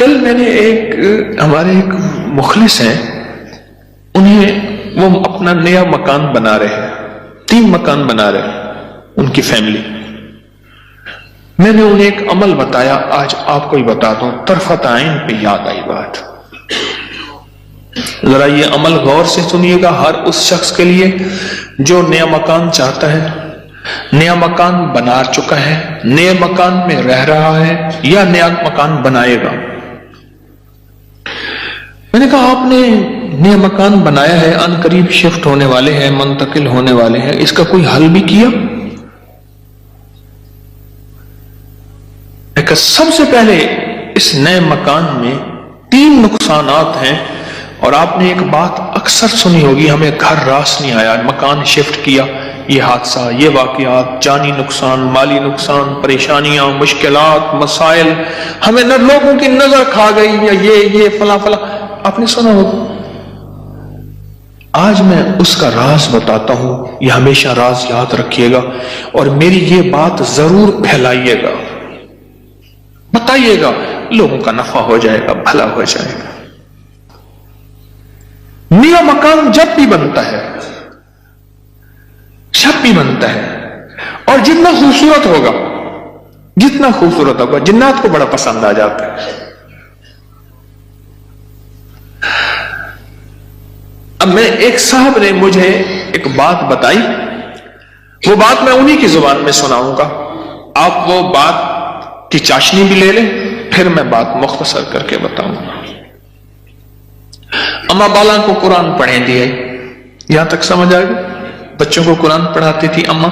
کل میں نے ہمارے ایک مخلص ہیں، وہ اپنا نیا مکان بنا رہے ہیں، 3 مکان بنا رہے ہیں ان کی فیملی. میں نے انہیں ایک عمل بتایا، آج آپ کو ہی بتا دوں، طرفت عین پہ یاد آئی بات. ذرا یہ عمل غور سے سنیے گا، ہر اس شخص کے لیے جو نیا مکان چاہتا ہے، نیا مکان بنا چکا ہے، نئے مکان میں رہ رہا ہے یا نیا مکان بنائے گا. میں نے کہا آپ نے نیا مکان بنایا ہے، ان قریب شفٹ ہونے والے ہیں، منتقل ہونے والے ہیں، اس کا کوئی حل بھی کیا؟ کہ سب سے پہلے اس نئے مکان میں 3 نقصانات ہیں، اور آپ نے ایک بات اکثر سنی ہوگی، ہمیں گھر راس نہیں آیا، مکان شفٹ کیا، یہ حادثہ، یہ واقعات، جانی نقصان، مالی نقصان، پریشانیاں، مشکلات، مسائل، ہمیں نہ لوگوں کی نظر کھا گئی، یا یہ فلاں فلاں، آپ نے سنا ہوگا. آج میں اس کا راز بتاتا ہوں، یہ ہمیشہ راز یاد رکھیے گا، اور میری یہ بات ضرور پھیلائیے گا، بتائیے گا، لوگوں کا نفع ہو جائے گا، بھلا ہو جائے گا. نیا مکان جب بھی بنتا ہے، اور جتنا خوبصورت ہوگا جنات کو بڑا پسند آ جاتا ہے. اب میں ایک صاحب نے مجھے ایک بات بتائی، وہ بات میں انہی کی زبان میں سناؤں گا، آپ وہ بات کی چاشنی بھی لے لیں، پھر میں بات مختصر کر کے بتاؤں گا. اما بالا کو قرآن پڑھیں دیا، یہاں تک سمجھ آئے گا؟ بچوں کو قرآن پڑھاتی تھی اما.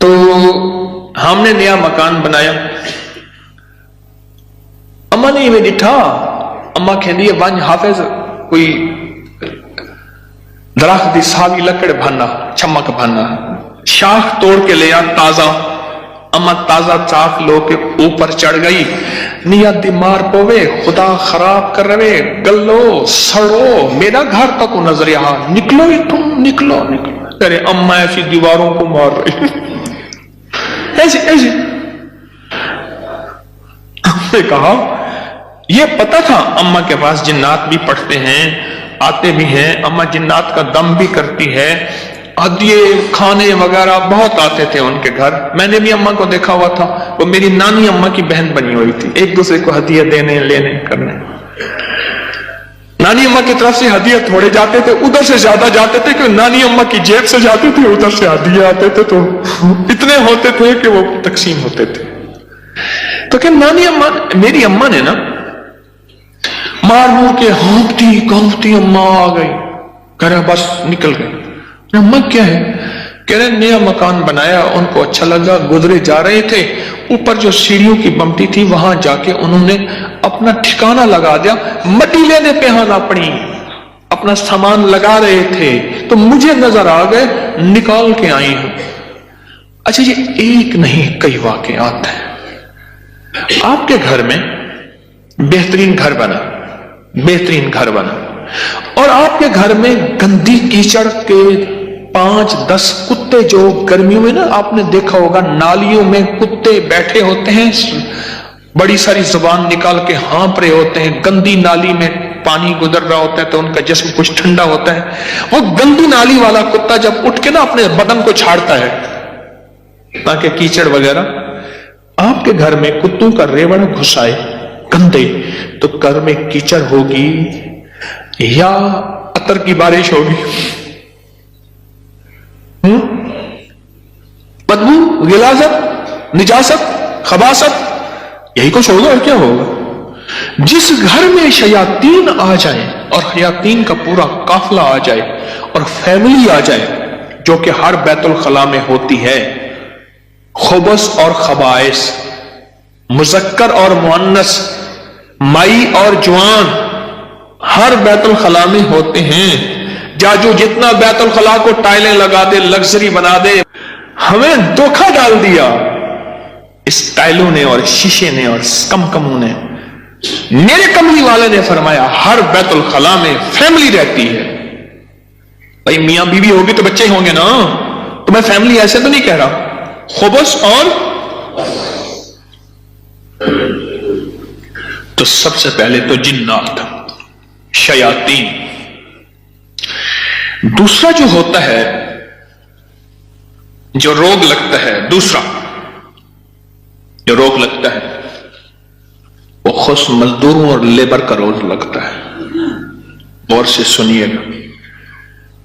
تو ہم نے نیا مکان بنایا، اما نے یہ ڈٹھا، اما کہندی ون حافظ کوئی درخت دی ساوی لکڑ بھانا، چمک بھانا، شاخ توڑ کے لیا تازہ. اما تازہ چاک لو کے اوپر چڑھ گئی، نیت دی مار پوے، خدا خراب کر رہے، گلو سڑو، میرا گھر تک نظر یہاں، نکلو تم، نکلو. ارے اما ایسی دیواروں کو مار رہی، ایسی. ہم نے کہا یہ پتا تھا اما کے پاس جنات بھی پڑھتے ہیں، آتے بھی ہیں، اما جنات کا دم بھی کرتی ہے، ہدیے کھانے وغیرہ بہت آتے تھے ان کے گھر. میں نے بھی اما کو دیکھا ہوا تھا، وہ میری نانی اما کی بہن بنی ہوئی تھی، ایک دوسرے کو ہدیے دینے لینے کرنے. نانی اما کی طرف سے ہدیے تھوڑے جاتے تھے، ادھر سے زیادہ جاتے تھے کہ نانی اما کی جیب سے جاتے تھے، ادھر سے ہدیے آتے تھے، تو اتنے ہوتے تھے کہ وہ تقسیم ہوتے تھے. تو کہ نانی اما، میری اما نے نا مار مور کے ہانپتی کانپتی اما آ گئی، کہہ رہے بس نکل گئی. اما کیا ہے؟ کہہ رہے نیا مکان بنایا، ان کو اچھا لگا، گزرے جا رہے تھے، اوپر جو سیڑھیوں کی بمٹی تھی وہاں جا کے انہوں نے اپنا ٹھکانہ لگا دیا، مٹی لینے پہانا پڑی، اپنا سامان لگا رہے تھے تو مجھے نظر آ گئے، نکال کے آئی ہوں. اچھا یہ ایک نہیں کئی واقعات ہیں. آپ کے گھر میں بہترین گھر بنا اور آپ کے گھر میں گندی کیچڑ کے 5-10 کتے، جو گرمیوں میں نا آپ نے دیکھا ہوگا نالیوں میں کتے بیٹھے ہوتے ہیں، بڑی ساری زبان نکال کے ہانپ رہے ہوتے ہیں، گندی نالی میں پانی گزر رہا ہوتا ہے تو ان کا جسم کچھ ٹھنڈا ہوتا ہے. وہ گندی نالی والا کتا جب اٹھ کے نا اپنے بدن کو چھاڑتا ہے تاکہ کیچڑ وغیرہ، آپ کے گھر میں کتوں کا ریوڑ گھس آئے گندے، تو گھر میں کیچڑ ہوگی یا عطر کی بارش ہوگی؟ بدبو، غلاظت، نجاست، خباثت، یہی کچھ ہوگا اور کیا ہوگا. جس گھر میں شیاطین آ جائیں اور شیاطین کا پورا قافلہ آ جائے اور فیملی آ جائے، جو کہ ہر بیت الخلاء میں ہوتی ہے، خبث اور خبائث، مذکر اور مؤنث، مائی اور جوان، ہر بیت الخلاء میں ہوتے ہیں. جو جتنا بیت الخلاء کو ٹائلیں لگا دے، لگژری بنا دے، ہمیں دھوکہ ڈال دیا اس ٹائلوں نے اور شیشے نے اور کمکموں نے. میرے کملی والے نے فرمایا ہر بیت الخلاء میں فیملی رہتی ہے. بھائی میاں بیوی ہوگی تو بچے ہوں گے نا، تو میں فیملی ایسے تو نہیں کہہ رہا. خبث اور تو سب سے پہلے تو جنات، شیاطین. دوسرا جو ہوتا ہے، جو روگ لگتا ہے، دوسرا جو روگ لگتا ہے وہ خص مزدوروں اور لیبر کا روگ لگتا ہے. غور سے سنیے گا،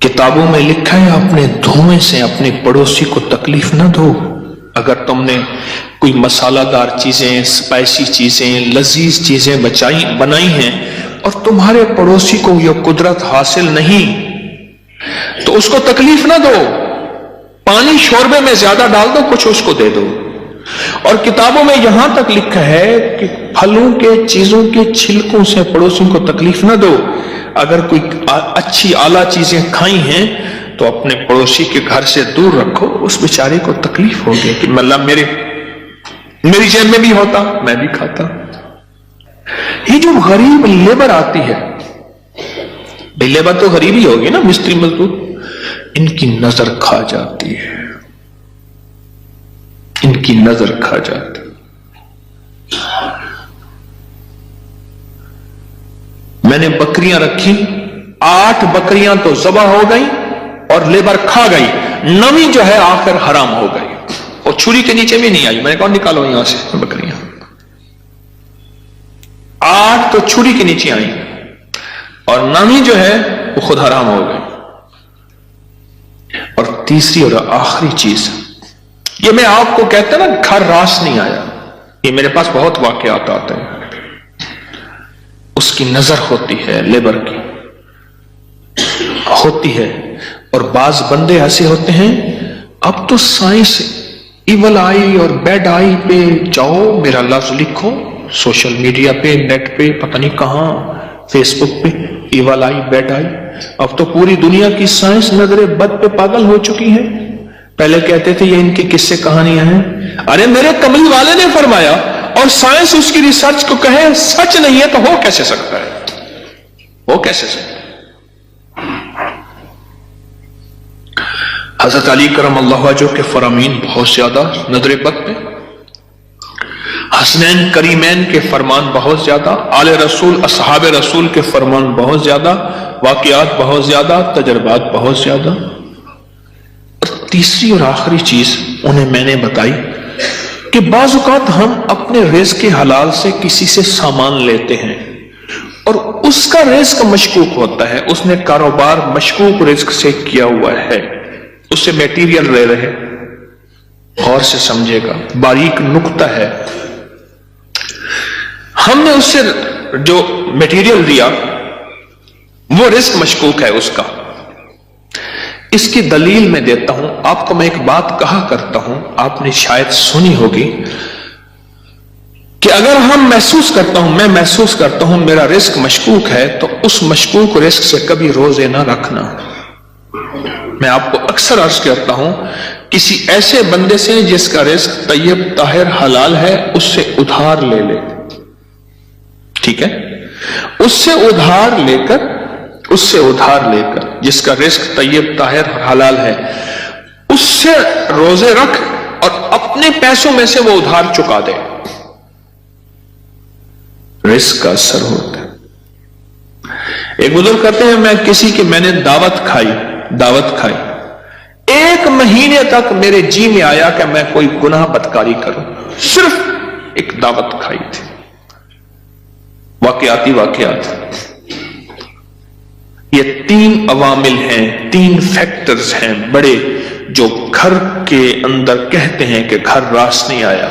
کتابوں میں لکھا ہے اپنے دھوئیں سے اپنے پڑوسی کو تکلیف نہ دو. اگر تم نے کوئی مسالہ دار چیزیں، اسپائسی چیزیں، لذیذ چیزیں بنائی ہیں اور تمہارے پڑوسی کو یہ قدرت حاصل نہیں تو اس کو تکلیف نہ دو. پانی شوربے میں زیادہ ڈال دو، کچھ اس کو دے دو. اور کتابوں میں یہاں تک لکھا ہے کہ پھلوں کے چیزوں کے چھلکوں سے پڑوسیوں کو تکلیف نہ دو. اگر کوئی اچھی اعلیٰ چیزیں کھائی ہیں تو اپنے پڑوسی کے گھر سے دور رکھو، اس بیچارے کو تکلیف ہوگی کہ اللہ میری جیب میں بھی ہوتا میں بھی کھاتا. یہ جو غریب لیبر آتی ہے، بھئی لیبر تو غریب ہی ہوگی نا، مستری مزدور، ان کی نظر کھا جاتی ہے، ان کی نظر کھا جاتی. میں نے بکریاں رکھی، 8 بکریاں تو ذبح ہو گئی اور لیبر کھا گئی، 9ویں جو ہے آخر حرام ہو گئی اور چھری کے نیچے بھی نہیں آئی. میں نے کہا نکالو یہاں سے بکریاں. 8 تو چھری کے نیچے آئی اور 9ویں جو ہے وہ خود حرام ہو گئی. اور تیسری اور آخری چیز، یہ میں آپ کو کہتا نا گھر راس نہیں آیا، یہ میرے پاس بہت واقعات آتے ہیں. اس کی نظر ہوتی ہے، لیبر کی ہوتی ہے. اور بعض بندے ایسے ہوتے ہیں، اب تو سائنس ایول آئی اور بیڈ آئی پہ جاؤ، میرا لفظ لکھو سوشل میڈیا پہ، نیٹ پہ، پتہ نہیں کہاں، فیس بک پہ، ایول آئی بیڈ آئی. اب تو پوری دنیا کی سائنس نظر بد پہ پاگل ہو چکی ہے. پہلے کہتے تھے یہ ان کی قصے کہانیاں ہیں. ارے میرے کملی والے نے فرمایا اور سائنس اس کی ریسرچ کو کہے سچ نہیں ہے تو ہو کیسے سکتا ہے؟ ہو کیسے سکتا ہے؟ حضرت علی کرم اللہ وجہہ کے فرامین بہت زیادہ نظر بد پہ، حسنین کریمین کے فرمان بہت زیادہ، آل رسول اصحاب رسول کے فرمان بہت زیادہ، واقعات بہت زیادہ، تجربات بہت زیادہ. اور تیسری اور آخری چیز انہیں میں نے بتائی کہ بعض اوقات ہم اپنے رزق کے حلال سے کسی سے سامان لیتے ہیں اور اس کا رزق مشکوک ہوتا ہے، اس نے کاروبار مشکوک رزق سے کیا ہوا ہے، اس سے میٹیریل لے رہے. غور سے سمجھے گا، باریک نقطہ ہے. ہم نے اس سے جو میٹیریل دیا وہ رزق مشکوک ہے اس کا. اس کی دلیل میں دیتا ہوں آپ کو. میں ایک بات کہا کرتا ہوں، آپ نے شاید سنی ہوگی کہ اگر میں محسوس کرتا ہوں میرا رزق مشکوک ہے تو اس مشکوک رزق سے کبھی روزے نہ رکھنا. میں آپ کو اکثر عرض کرتا ہوں کسی ایسے بندے سے جس کا رزق طیب طاہر حلال ہے اس سے ادھار لے لے. ٹھیک ہے، اس سے ادھار لے کر جس کا رزق طیب طاہر حلال ہے اس سے روزے رکھ اور اپنے پیسوں میں سے وہ ادھار چکا دے. رزق کا اثر ہوتا ہے. ایک بزرگ کہتے ہیں میں نے دعوت کھائی 1 مہینے تک میرے جی میں آیا کہ میں کوئی گناہ بدکاری کروں، صرف ایک دعوت کھائی تھی. واقعات یہ 3 عوامل ہیں، 3 فیکٹرز ہیں بڑے جو گھر کے اندر کہتے ہیں کہ گھر راس نہیں آیا.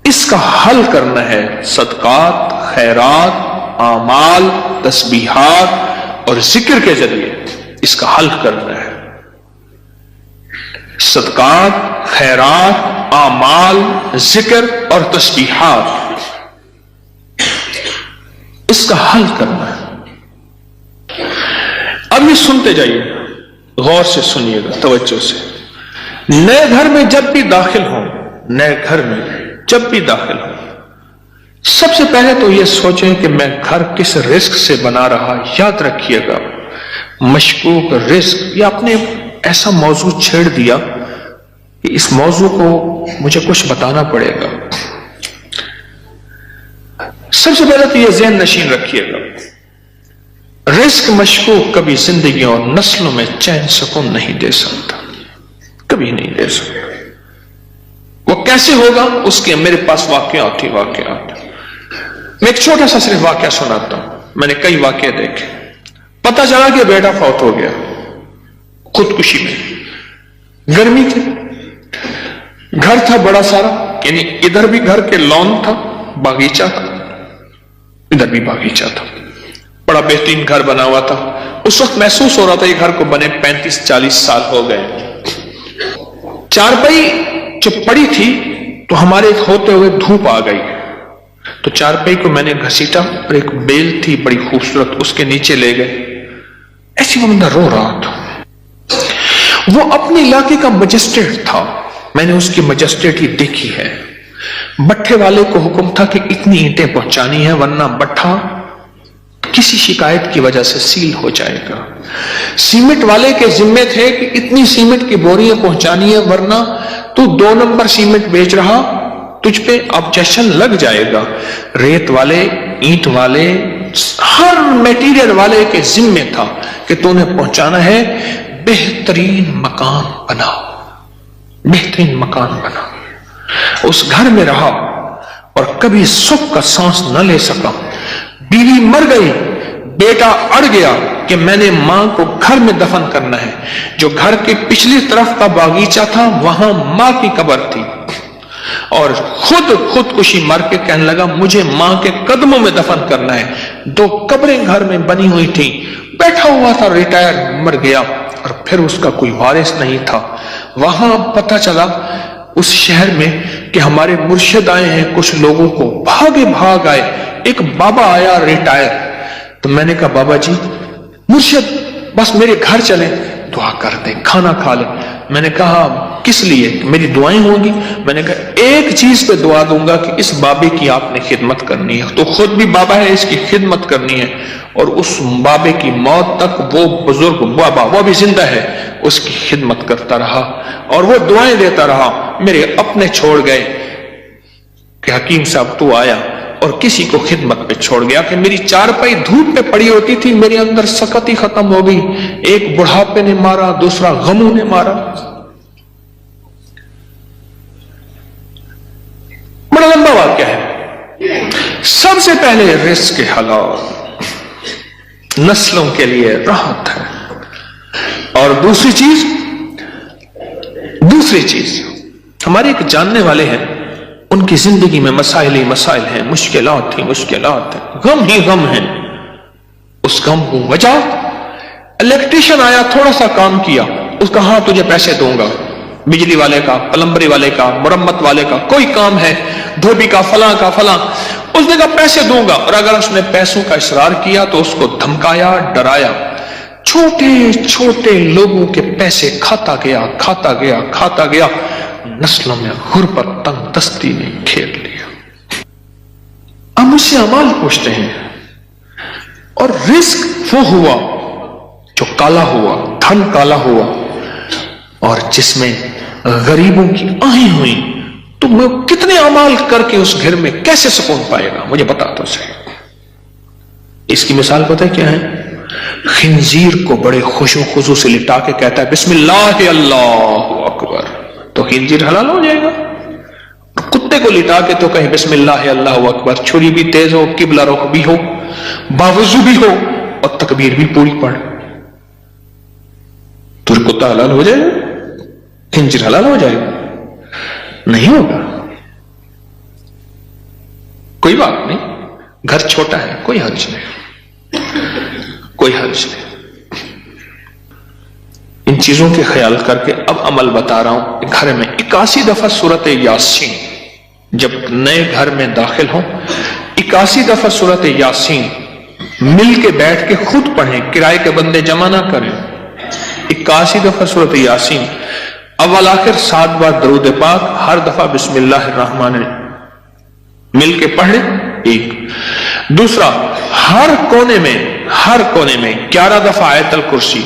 اس کا حل کرنا ہے صدقات، خیرات، اعمال، تسبیحات اور ذکر کے ذریعے. اس کا حل کرنا ہے صدقات، خیرات، اعمال، ذکر اور تسبیحات. اس کا حل کرنا ہے. اب یہ سنتے جائیے، غور سے سنیے گا، توجہ سے. نئے گھر میں جب بھی داخل ہوں سب سے پہلے تو یہ سوچیں کہ میں گھر کس رزق سے بنا رہا. یاد رکھیے گا مشکوک رزق، یا اپنے ایسا موضوع چھیڑ دیا کہ اس موضوع کو مجھے کچھ بتانا پڑے گا. سب سے پہلے تو یہ ذہن نشین رکھیے گا، رزق مشکوک کبھی زندگی اور نسلوں میں چین سکون نہیں دے سکتا، کبھی نہیں دے سکتا۔ وہ کیسے ہوگا اس کے میرے پاس واقعات ہی واقعات۔ میں ایک چھوٹا سا صرف واقعہ سناتا ہوں، میں نے کئی واقعے دیکھے۔ پتہ چلا کہ بیٹا فوت ہو گیا خودکشی میں، گرمی تھی، گھر تھا بڑا سارا، یعنی ادھر بھی گھر کے لان تھا، باغیچہ تھا، ادھر بھی باغیچہ تھا، بڑا بہترین گھر بنا ہوا تھا۔ اس وقت محسوس ہو رہا تھا یہ گھر کو بنے 35-40 سال ہو گئے۔ چارپائی جب پڑی تھی تو ہمارے ہوتے ہوئے دھوپ آ گئی، تو چارپائی کو میں نے گھسیٹا اور ایک بیل تھی بڑی خوبصورت، اس کے نیچے لے گئے۔ ایسی وہ بندہ رو رہا تھا، وہ اپنے علاقے کا مجسٹریٹ تھا، میں نے اس کی مجسٹریٹ ہی دیکھی ہے۔ بٹھے والے کو حکم تھا کہ اتنی اینٹیں پہنچانی ہے ورنہ بٹھا کسی شکایت کی وجہ سے سیل ہو جائے گا۔ سیمنٹ والے کے ذمے تھے کہ اتنی سیمنٹ کی بوریاں پہنچانی ہے ورنہ تو 2 نمبر سیمنٹ بیچ رہا، تجھ پہ آبجیکشن لگ جائے گا۔ ریت والے، اینٹ والے، ہر میٹیریل والے کے ذمے تھا کہ تو نے پہنچانا ہے، بہترین مکان بنا، بہترین مکان بنا۔ اس گھر میں رہا اور کبھی سکھ کا سانس نہ لے سکا۔ بیوی مر گئی، بیٹا اڑ گیا کہ میں نے ماں کو گھر میں دفن کرنا ہے۔ جو گھر کے پچھلی طرف کا باغیچہ تھا وہاں ماں کی قبر تھی، اور خودکشی مر کے کہنے لگا مجھے ماں کے قدموں میں دفن کرنا ہے۔ 2 قبریں گھر میں بنی ہوئی تھی، بیٹھا ہوا تھا، ریٹائر، مر گیا، اور پھر اس کا کوئی وارث نہیں تھا۔ وہاں پتہ چلا اس شہر میں کہ ہمارے مرشد آئے ہیں، کچھ لوگوں کو بھاگ آئے۔ ایک بابا آیا ریٹائر، تو میں نے کہا بابا جی مرشد بس میرے گھر چلیں، دعا کر دیں، کھانا کھا لیں۔ میں نے کہا کس لیے؟ میری دعائیں ہوں گی؟ میں نے کہا ایک چیز پہ دعا دوں گا کہ اس بابے کی آپ نے خدمت کرنی ہے۔ تو خود بھی بابا ہے، اس کی خدمت کرنی ہے، اور اس بابے کی موت تک وہ بزرگ بابا، وہ بھی زندہ ہے، اس کی خدمت کرتا رہا اور وہ دعائیں دیتا رہا۔ میرے اپنے چھوڑ گئے کہ حکیم صاحب تو آیا، اور کسی کو خدمت پہ چھوڑ گیا کہ میری چارپائی دھوپ پہ پڑی ہوتی تھی، میرے اندر سکت ہی ختم ہو گئی۔ ایک بڑھاپے نے مارا، دوسرا غموں نے مارا۔ بڑا لمبا واقعہ ہے۔ سب سے پہلے رزق کے حلال نسلوں کے لیے راحت ہے، اور دوسری چیز ہمارے ایک جاننے والے ہیں، ان کی زندگی میں مسائل ہی مسائل ہیں، مشکلات ہیں، غم ہی غم ہیں۔ اس غم کو وجہ، الیکٹریشین آیا، تھوڑا سا کام کیا، اس کا ہاں تجھے پیسے دوں گا، بجلی والے کا، پلمبری والے کا، مرمت والے کا، کوئی کام ہے، دھوبی کا، فلاں کا فلاں، اس نے کہا پیسے دوں گا، اور اگر اس نے پیسوں کا اصرار کیا تو اس کو دھمکایا، ڈرایا۔ چھوٹے چھوٹے لوگوں کے پیسے کھاتا گیا، نسلوں میں غربت، تنگ دستی نے گھیر لیا۔ اب مجھ سے اعمال پوچھتے ہیں، اور رزق وہ ہوا جو کالا ہوا، دھن کالا ہوا، اور جس میں غریبوں کی آہیں ہوئیں، تو میں کتنے اعمال کر کے اس گھر میں کیسے سکون پائے گا؟ مجھے بتا تو صحیح۔ اس کی مثال پتہ ہے کیا ہے؟ خنزیر کو بڑے خوش و خضوع سے لٹا کے کہتا ہے بسم اللہ اللہ اکبر، تو خنزیر حلال ہو جائے گا۔ کتے کو لٹا کے تو کہیں بسم اللہ اللہ اکبر، چھری بھی تیز ہو، قبلہ رخ بھی ہو، باوضو بھی ہو، اور تکبیر بھی پوری پڑھ، تو کتا حلال ہو جائے گا؟ خنزیر حلال ہو جائے گا؟ نہیں ہوگا۔ کوئی بات نہیں، گھر چھوٹا ہے، کوئی حرج نہیں۔ ان چیزوں کے خیال کر کے اب عمل بتا رہا ہوں۔ گھر میں 81 دفعہ سورت یاسین، جب نئے گھر میں داخل ہوں 81 دفعہ سورت یاسین مل کے بیٹھ کے خود پڑھیں، کرائے کے بندے جمع نہ کریں۔ 81 دفعہ سورت یاسین، اول آخر 7 بار درود پاک، ہر دفعہ بسم اللہ الرحمن الرحیم مل کے پڑھ لیں۔ ایک دوسرا، ہر کونے میں 11 دفعہ آیت الکرسی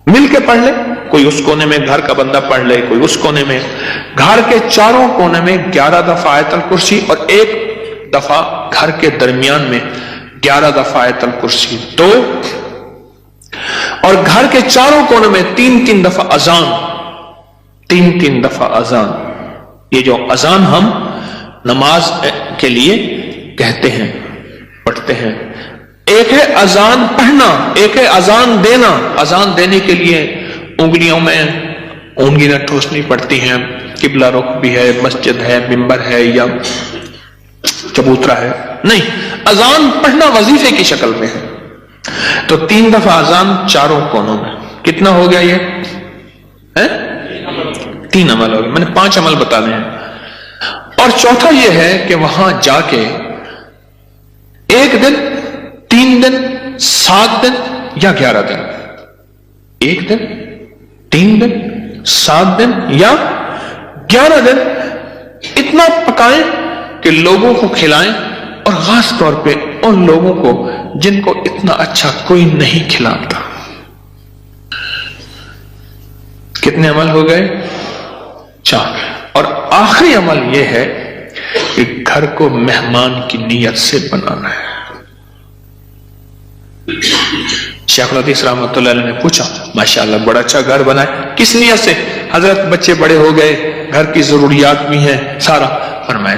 مل کے پڑھ لیں۔ کوئی اس کونے میں گھر کا بندہ پڑھ لے، کوئی اس کونے میں، گھر کے چاروں کونے میں 11 دفعہ آیت الکرسی، اور ایک دفعہ گھر کے درمیان میں 11 دفعہ آیت الکرسی 2، اور گھر کے چاروں کونوں میں 3 دفعہ اذان، 3 دفعہ اذان۔ یہ جو اذان ہم نماز کے لیے کہتے ہیں، پڑھتے ہیں، ایک ہے اذان پڑھنا، ایک ہے اذان دینا۔ اذان دینے کے لیے انگلیوں میں انگلیاں ٹھوسنی پڑتی ہیں، قبلہ رخ بھی ہے، مسجد ہے، منبر ہے یا چبوترا ہے، نہیں، اذان پڑھنا وظیفے کی شکل میں ہے۔ تو 3 دفعہ اذان چاروں کونوں میں، کتنا ہو گیا یہ؟ 3 عمل ہو گئے، میں نے 5 عمل بتانے ہیں۔ اور چوتھا یہ ہے کہ وہاں جا کے 1 دن، 3 دن، 7 دن یا 11 دن، 1 دن، 3 دن، 7 دن یا 11 دن اتنا پکائیں کہ لوگوں کو کھلائیں، اور خاص طور پہ ان لوگوں کو جن کو اتنا اچھا کوئی نہیں کھلاتا۔ کتنے عمل ہو گئے؟ 4۔ اور آخری عمل یہ ہے کہ گھر کو مہمان کی نیت سے بنانا ہے۔ شیخ الحدیث رحمۃ اللہ علیہ نے پوچھا، ماشاءاللہ بڑا اچھا گھر بنا ہے، کس نیت سے؟ حضرت بچے بڑے ہو گئے، گھر کی ضروریات بھی ہیں سارا۔ فرمایا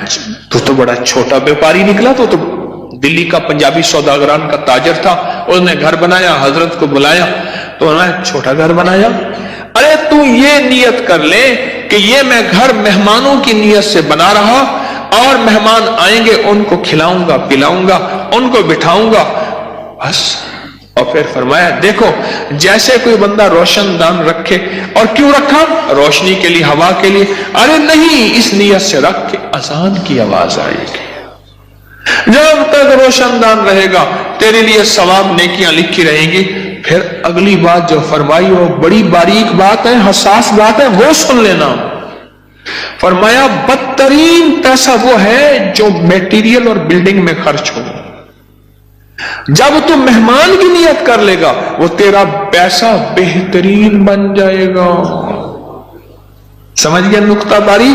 تو بڑا چھوٹا بیپاری نکلا، تو دلی کا پنجابی سوداگران کا تاجر تھا، اس نے گھر بنایا، حضرت کو بلایا، تو انہوں نے چھوٹا گھر بنایا۔ ارے تو یہ نیت کر لے کہ یہ میں گھر مہمانوں کی نیت سے بنا رہا، اور مہمان آئیں گے ان کو کھلاؤں گا، پلاؤں گا، ان کو بٹھاؤں گا، بس۔ اور پھر فرمایا دیکھو جیسے کوئی بندہ روشن دان رکھے، اور کیوں رکھا؟ روشنی کے لیے، ہوا کے لیے؟ ارے نہیں، اس نیت سے رکھ کے اذان کی آواز آئے گی۔ جب تک روشن دان رہے گا تیرے لیے ثواب نیکیاں لکھی رہیں گی۔ پھر اگلی بات جو فرمائی وہ بڑی باریک بات ہے، حساس بات ہے، وہ سن لینا۔ فرمایا بدترین پیسہ وہ ہے جو میٹیریل اور بلڈنگ میں خرچ ہو۔ جب تو مہمان کی نیت کر لے گا وہ تیرا پیسہ بہترین بن جائے گا۔ سمجھ گیا نقطہ باری؟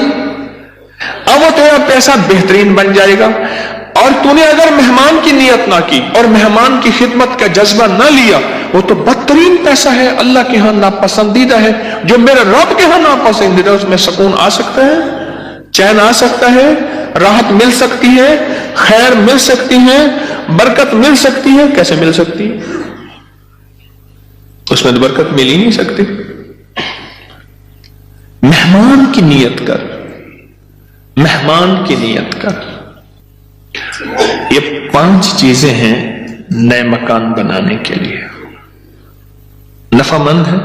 اب وہ تیرا پیسہ بہترین بن جائے گا۔ اور تو نے اگر مہمان کی نیت نہ کی اور مہمان کی خدمت کا جذبہ نہ لیا، وہ تو بدترین پیسہ ہے، اللہ کے ہاں ناپسندیدہ ہے۔ جو میرے رب کے ہاں ناپسندیدہ، اس میں سکون آ سکتا ہے، چین آ سکتا ہے، راحت مل سکتی ہے، خیر مل سکتی ہے، برکت مل سکتی ہے؟ کیسے مل سکتی ہے؟ اس میں تو برکت مل ہی نہیں سکتی۔ مہمان کی نیت کر، مہمان کی نیت کر۔ یہ 5 چیزیں ہیں نئے مکان بنانے کے لیے، نفع مند ہے،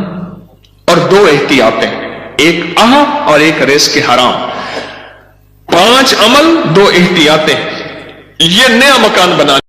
اور 2 احتیاطیں، ایک اور ایک رزق حرام۔ 5 عمل، 2 احتیاطیں، یہ نیا مکان بنانے